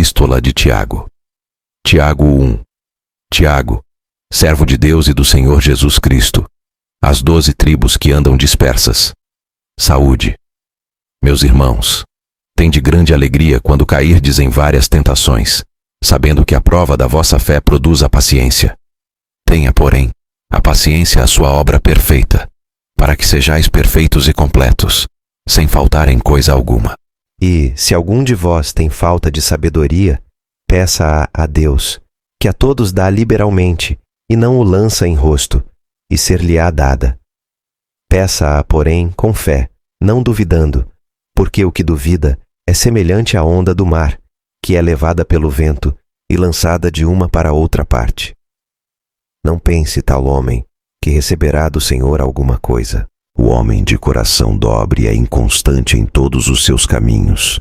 Epístola de Tiago. Tiago 1. Tiago, servo de Deus e do Senhor Jesus Cristo, às 12 tribos que andam dispersas. Saúde. Meus irmãos, tende grande alegria quando cairdes em várias tentações, sabendo que a prova da vossa fé produz a paciência. Tenha, porém, a paciência a sua obra perfeita, para que sejais perfeitos e completos, sem faltar em coisa alguma. E, se algum de vós tem falta de sabedoria, peça-a a Deus, que a todos dá liberalmente, e não o lança em rosto, e ser-lhe-á dada. Peça-a, porém, com fé, não duvidando, porque o que duvida é semelhante à onda do mar, que é levada pelo vento e lançada de uma para outra parte. Não pense tal homem, que receberá do Senhor alguma coisa. O homem de coração dobre é inconstante em todos os seus caminhos.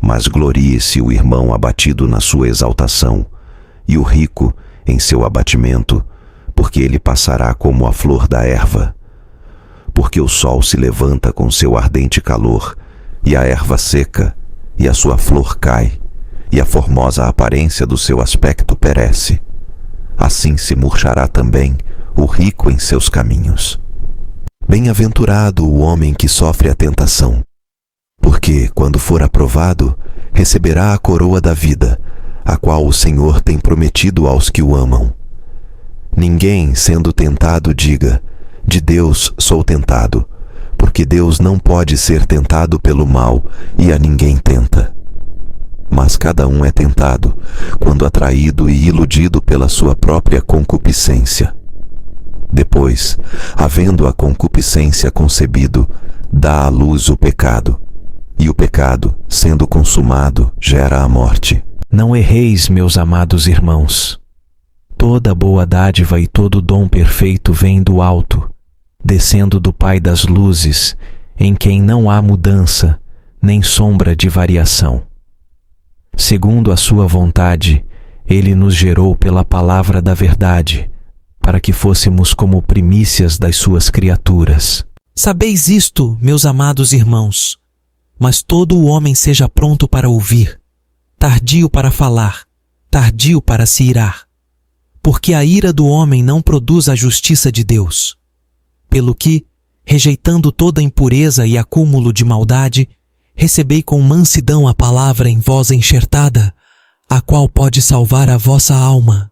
Mas glorie-se o irmão abatido na sua exaltação, e o rico em seu abatimento, porque ele passará como a flor da erva. Porque o sol se levanta com seu ardente calor, e a erva seca, e a sua flor cai, e a formosa aparência do seu aspecto perece. Assim se murchará também o rico em seus caminhos. Bem-aventurado o homem que sofre a tentação, porque, quando for aprovado, receberá a coroa da vida, a qual o Senhor tem prometido aos que o amam. Ninguém, sendo tentado, diga: de Deus sou tentado, porque Deus não pode ser tentado pelo mal, e a ninguém tenta. Mas cada um é tentado, quando atraído e iludido pela sua própria concupiscência. Depois, havendo a concupiscência concebido, dá à luz o pecado, e o pecado, sendo consumado, gera a morte. Não erreis, meus amados irmãos. Toda boa dádiva e todo dom perfeito vem do alto, descendo do Pai das luzes, em quem não há mudança, nem sombra de variação. Segundo a sua vontade, ele nos gerou pela palavra da verdade, para que fôssemos como primícias das suas criaturas. Sabeis isto, meus amados irmãos, mas todo o homem seja pronto para ouvir, tardio para falar, tardio para se irar, porque a ira do homem não produz a justiça de Deus. Pelo que, rejeitando toda impureza e acúmulo de maldade, recebei com mansidão a palavra em vós enxertada, a qual pode salvar a vossa alma.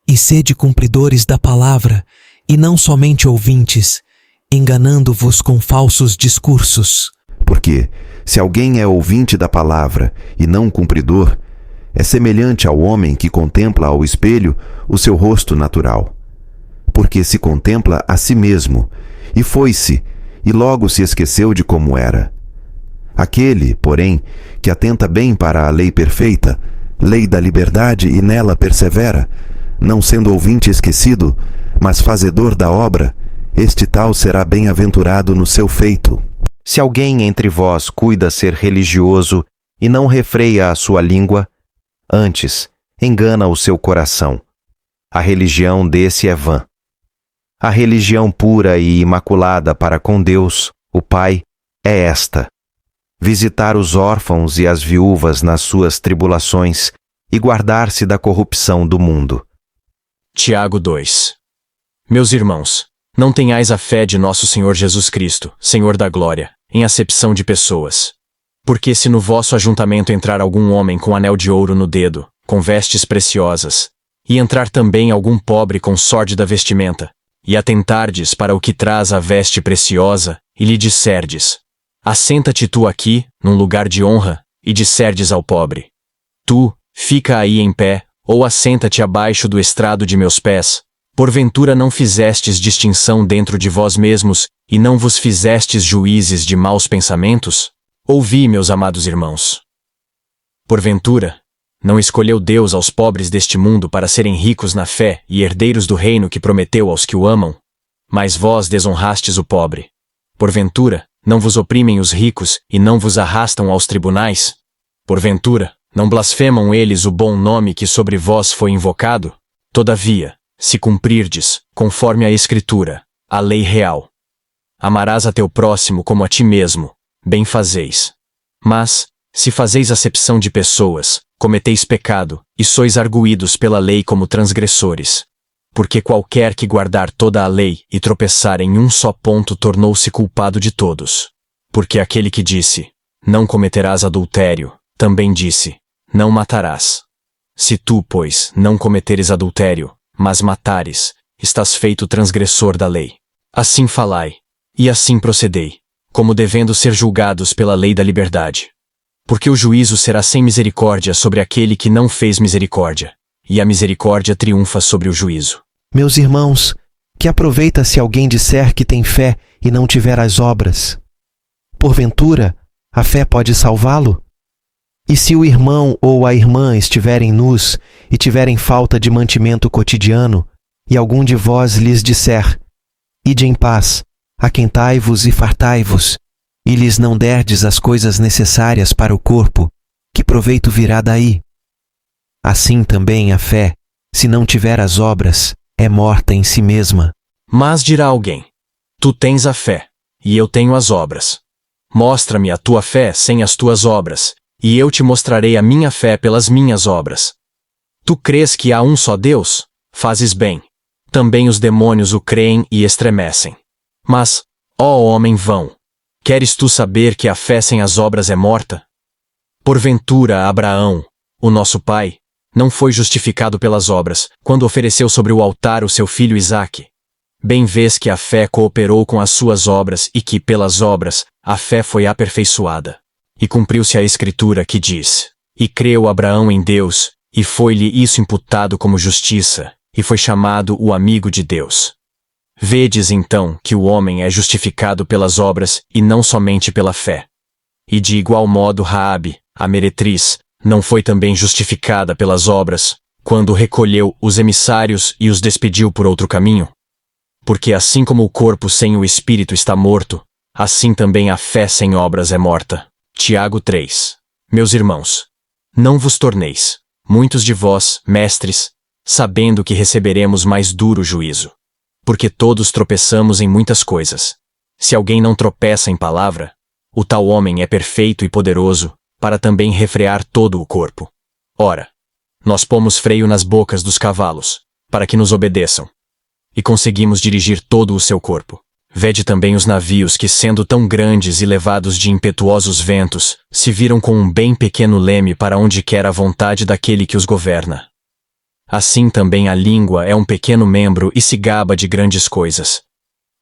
E sede cumpridores da palavra, e não somente ouvintes, enganando-vos com falsos discursos. Porque, se alguém é ouvinte da palavra e não cumpridor, é semelhante ao homem que contempla ao espelho o seu rosto natural. Porque se contempla a si mesmo, e foi-se, e logo se esqueceu de como era. Aquele, porém, que atenta bem para a lei perfeita, lei da liberdade, e nela persevera, não sendo ouvinte esquecido, mas fazedor da obra, este tal será bem-aventurado no seu feito. Se alguém entre vós cuida ser religioso e não refreia a sua língua, antes engana o seu coração. A religião desse é vã. A religião pura e imaculada para com Deus, o Pai, é esta: visitar os órfãos e as viúvas nas suas tribulações e guardar-se da corrupção do mundo. Tiago 2. Meus irmãos, não tenhais a fé de nosso Senhor Jesus Cristo, Senhor da glória, em acepção de pessoas. Porque se no vosso ajuntamento entrar algum homem com anel de ouro no dedo, com vestes preciosas, e entrar também algum pobre com sórdida vestimenta, e atentardes para o que traz a veste preciosa, e lhe disserdes: assenta-te tu aqui, num lugar de honra, e disserdes ao pobre: tu, fica aí em pé, ou assenta-te abaixo do estrado de meus pés, porventura não fizestes distinção dentro de vós mesmos, e não vos fizestes juízes de maus pensamentos? Ouvi, meus amados irmãos. Porventura, não escolheu Deus aos pobres deste mundo para serem ricos na fé e herdeiros do reino que prometeu aos que o amam? Mas vós desonrastes o pobre. Porventura, não vos oprimem os ricos e não vos arrastam aos tribunais? Porventura, não blasfemam eles o bom nome que sobre vós foi invocado? Todavia, se cumprirdes, conforme a Escritura, a lei real: amarás a teu próximo como a ti mesmo, bem fazeis. Mas, Se fazeis acepção de pessoas, cometeis pecado, e sois arguídos pela lei como transgressores. Porque qualquer que guardar toda a lei e tropeçar em um só ponto tornou-se culpado de todos. Porque aquele que disse, não cometerás adultério, também disse, não matarás. Se tu, pois, não cometeres adultério, mas matares, estás feito transgressor da lei. Assim falai, e assim procedei, como devendo ser julgados pela lei da liberdade. Porque o juízo será sem misericórdia sobre aquele que não fez misericórdia, e a misericórdia triunfa sobre o juízo. Meus irmãos, que aproveita se alguém disser que tem fé e não tiver as obras? Porventura, a fé pode salvá-lo? E se o irmão ou a irmã estiverem nus e tiverem falta de mantimento cotidiano, e algum de vós lhes disser, ide em paz, aquentai-vos e fartai-vos, e lhes não derdes as coisas necessárias para o corpo, que proveito virá daí? Assim também a fé, se não tiver as obras, é morta em si mesma. Mas dirá alguém, tu tens a fé, e eu tenho as obras. Mostra-me a tua fé sem as tuas obras, e eu te mostrarei a minha fé pelas minhas obras. Tu crês que há um só Deus? Fazes bem. Também os demônios o creem e estremecem. Mas, ó homem vão, queres tu saber que a fé sem as obras é morta? Porventura Abraão, o nosso pai, não foi justificado pelas obras, quando ofereceu sobre o altar o seu filho Isaque. Bem vês que a fé cooperou com as suas obras e que, pelas obras, a fé foi aperfeiçoada. E cumpriu-se a escritura que diz, e creu Abraão em Deus, e foi-lhe isso imputado como justiça, e foi chamado o amigo de Deus. Vedes então que o homem é justificado pelas obras e não somente pela fé. E de igual modo Raabe, a meretriz, não foi também justificada pelas obras, quando recolheu os emissários e os despediu por outro caminho? Porque assim como o corpo sem o espírito está morto, assim também a fé sem obras é morta. Tiago 3. Meus irmãos, não vos torneis, muitos de vós, mestres, sabendo que receberemos mais duro juízo. Porque todos tropeçamos em muitas coisas. Se alguém não tropeça em palavra, o tal homem é perfeito e poderoso, para também refrear todo o corpo. Ora, nós pomos freio nas bocas dos cavalos, para que nos obedeçam. E conseguimos dirigir todo o seu corpo. Vede também os navios que, sendo tão grandes e levados de impetuosos ventos, se viram com um bem pequeno leme para onde quer a vontade daquele que os governa. Assim também a língua é um pequeno membro e se gaba de grandes coisas.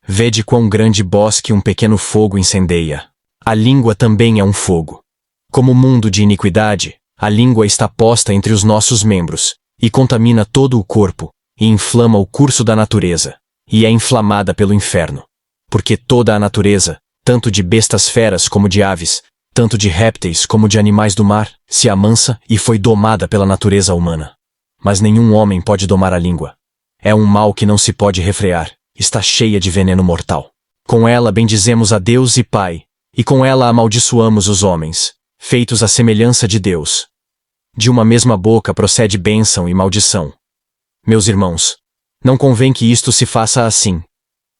Vede quão grande bosque um pequeno fogo incendeia. A língua também é um fogo. Como mundo de iniquidade, a língua está posta entre os nossos membros, e contamina todo o corpo, e inflama o curso da natureza, e é inflamada pelo inferno. Porque toda a natureza, tanto de bestas feras como de aves, tanto de répteis como de animais do mar, se amansa e foi domada pela natureza humana. Mas nenhum homem pode domar a língua. É um mal que não se pode refrear, está cheia de veneno mortal. Com ela bendizemos a Deus e Pai, e com ela amaldiçoamos os homens, feitos à semelhança de Deus. De uma mesma boca procede bênção e maldição. Meus irmãos, não convém que isto se faça assim.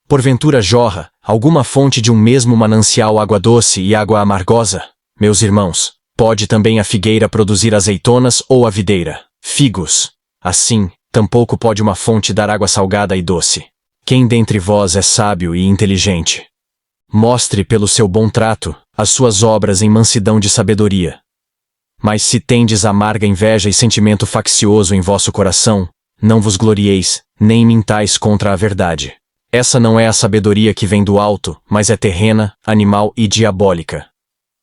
Porventura jorra alguma fonte de um mesmo manancial água doce e água amargosa? Meus irmãos, pode também a figueira produzir azeitonas ou a videira, figos? Assim, tampouco pode uma fonte dar água salgada e doce. Quem dentre vós é sábio e inteligente? Mostre pelo seu bom trato as suas obras em mansidão de sabedoria. Mas se tendes amarga inveja e sentimento faccioso em vosso coração, não vos glorieis, nem mintais contra a verdade. Essa não é a sabedoria que vem do alto, mas é terrena, animal e diabólica.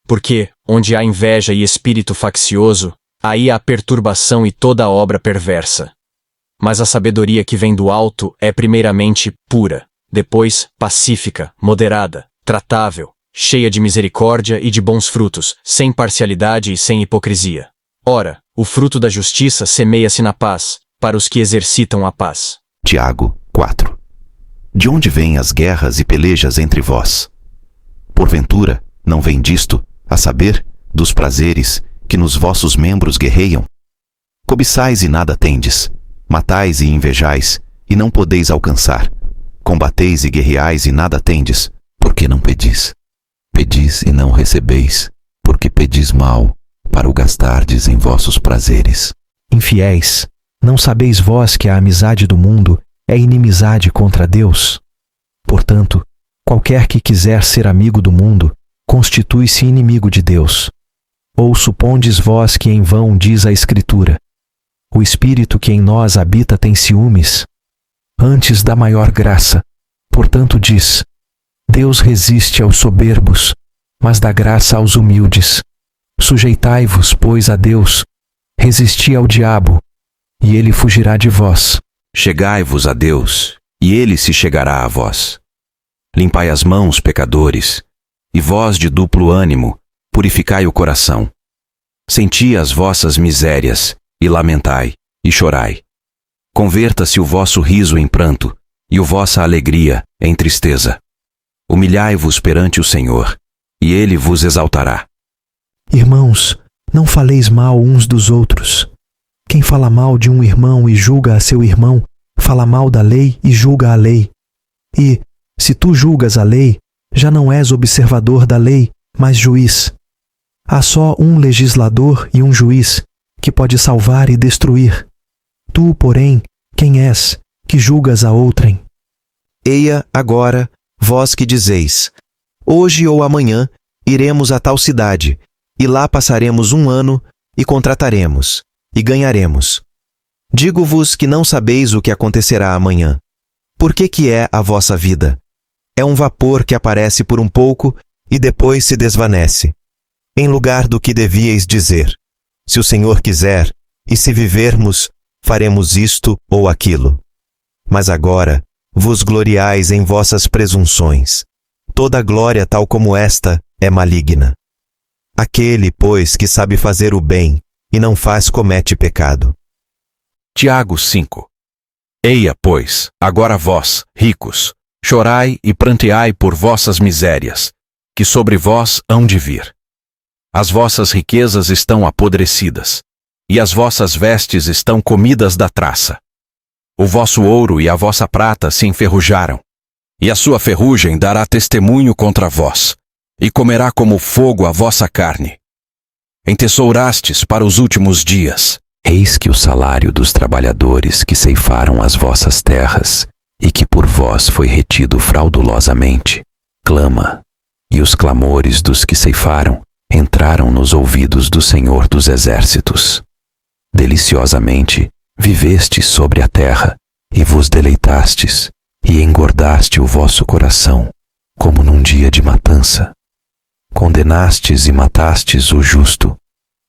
Porque, onde há inveja e espírito faccioso, aí há perturbação e toda obra perversa. Mas a sabedoria que vem do alto é primeiramente pura, depois pacífica, moderada, tratável, cheia de misericórdia e de bons frutos, sem parcialidade e sem hipocrisia. Ora, o fruto da justiça semeia-se na paz, para os que exercitam a paz. Tiago 4. De onde vêm as guerras e pelejas entre vós? Porventura, não vem disto, a saber, dos prazeres que nos vossos membros guerreiam? Cobiçais e nada tendes, matais e invejais, e não podeis alcançar. Combateis e guerreais e nada tendes, porque não pedis. Pedis e não recebeis, porque pedis mal, para o gastardes em vossos prazeres. Infiéis, não sabeis vós que a amizade do mundo é inimizade contra Deus? Portanto, qualquer que quiser ser amigo do mundo, constitui-se inimigo de Deus. Ou supondes vós que em vão diz a Escritura: o Espírito que em nós habita tem ciúmes? Antes dá maior graça. Portanto diz: Deus resiste aos soberbos, mas dá graça aos humildes. Sujeitai-vos, pois, a Deus, resisti ao diabo, e ele fugirá de vós. Chegai-vos a Deus, e ele se chegará a vós. Limpai as mãos, pecadores, e vós de duplo ânimo, purificai o coração. Senti as vossas misérias, e lamentai, e chorai. Converta-se o vosso riso em pranto, e a vossa alegria em tristeza. Humilhai-vos perante o Senhor, e ele vos exaltará. Irmãos, não faleis mal uns dos outros. Quem fala mal de um irmão e julga a seu irmão, fala mal da lei e julga a lei. E, se tu julgas a lei, já não és observador da lei, mas juiz. Há só um legislador e um juiz, que pode salvar e destruir. Tu, porém, quem és, que julgas a outrem? Eia, agora, vós que dizeis: hoje ou amanhã iremos a tal cidade, e lá passaremos 1 ano, e contrataremos, e ganharemos. Digo-vos que não sabeis o que acontecerá amanhã. Por que é a vossa vida? É um vapor que aparece por um pouco e depois se desvanece. Em lugar do que devíeis dizer: se o Senhor quiser, e se vivermos, faremos isto ou aquilo. Mas agora vos gloriais em vossas presunções. Toda glória tal como esta é maligna. Aquele, pois, que sabe fazer o bem e não faz, comete pecado. Tiago 5. Eia, pois, agora vós, ricos, chorai e pranteai por vossas misérias, que sobre vós hão de vir. As vossas riquezas estão apodrecidas, e as vossas vestes estão comidas da traça. O vosso ouro e a vossa prata se enferrujaram, e a sua ferrugem dará testemunho contra vós, e comerá como fogo a vossa carne. Entesourastes para os últimos dias. Eis que o salário dos trabalhadores que ceifaram as vossas terras, e que por vós foi retido fraudulosamente, clama, e os clamores dos que ceifaram entraram nos ouvidos do Senhor dos Exércitos. Deliciosamente vivestes sobre a terra, e vos deleitastes, e engordaste o vosso coração, como num dia de matança. Condenastes e matastes o justo,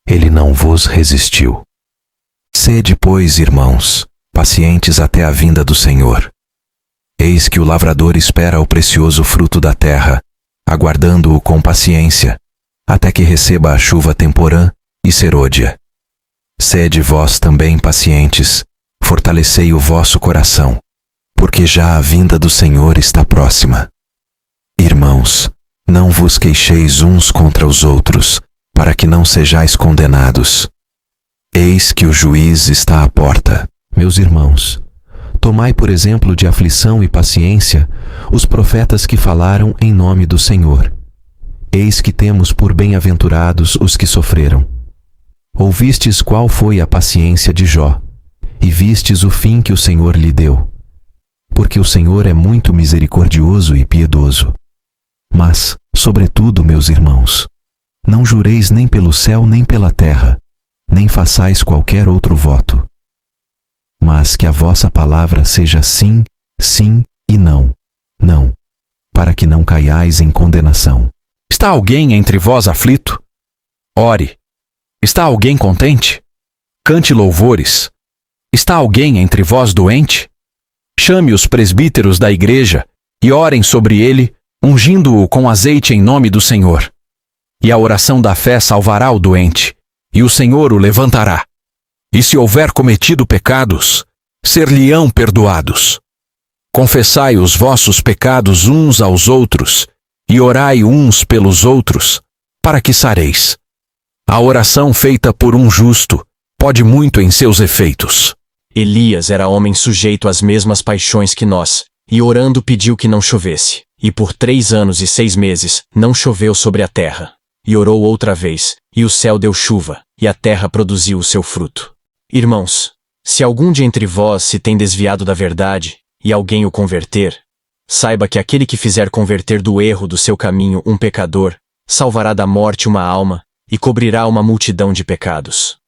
ele não vos resistiu. Sede, pois, irmãos, pacientes até a vinda do Senhor. Eis que o lavrador espera o precioso fruto da terra, aguardando-o com paciência, até que receba a chuva temporã e serôdia. Sede vós também pacientes, fortalecei o vosso coração, porque já a vinda do Senhor está próxima. Irmãos, não vos queixeis uns contra os outros, para que não sejais condenados. Eis que o juiz está à porta. Meus irmãos, tomai por exemplo de aflição e paciência os profetas que falaram em nome do Senhor. Eis que temos por bem-aventurados os que sofreram. Ouvistes qual foi a paciência de Jó, e vistes o fim que o Senhor lhe deu. Porque o Senhor é muito misericordioso e piedoso. Mas, sobretudo, meus irmãos, não jureis nem pelo céu nem pela terra, nem façais qualquer outro voto. Mas que a vossa palavra seja sim, sim e não, não, para que não caiais em condenação. Está alguém entre vós aflito? Ore. Está alguém contente? Cante louvores. Está alguém entre vós doente? Chame os presbíteros da igreja e orem sobre ele, ungindo-o com azeite em nome do Senhor. E a oração da fé salvará o doente, e o Senhor o levantará. E se houver cometido pecados, ser-lhe-ão perdoados. Confessai os vossos pecados uns aos outros, e orai uns pelos outros, para que sareis. A oração feita por um justo pode muito em seus efeitos. Elias era homem sujeito às mesmas paixões que nós, e orando pediu que não chovesse, e por 3 anos e 6 meses não choveu sobre a terra. e orou outra vez, e o céu deu chuva, e a terra produziu o seu fruto. Irmãos, se algum de entre vós se tem desviado da verdade, e alguém o converter, saiba que aquele que fizer converter do erro do seu caminho um pecador, salvará da morte uma alma, e cobrirá uma multidão de pecados.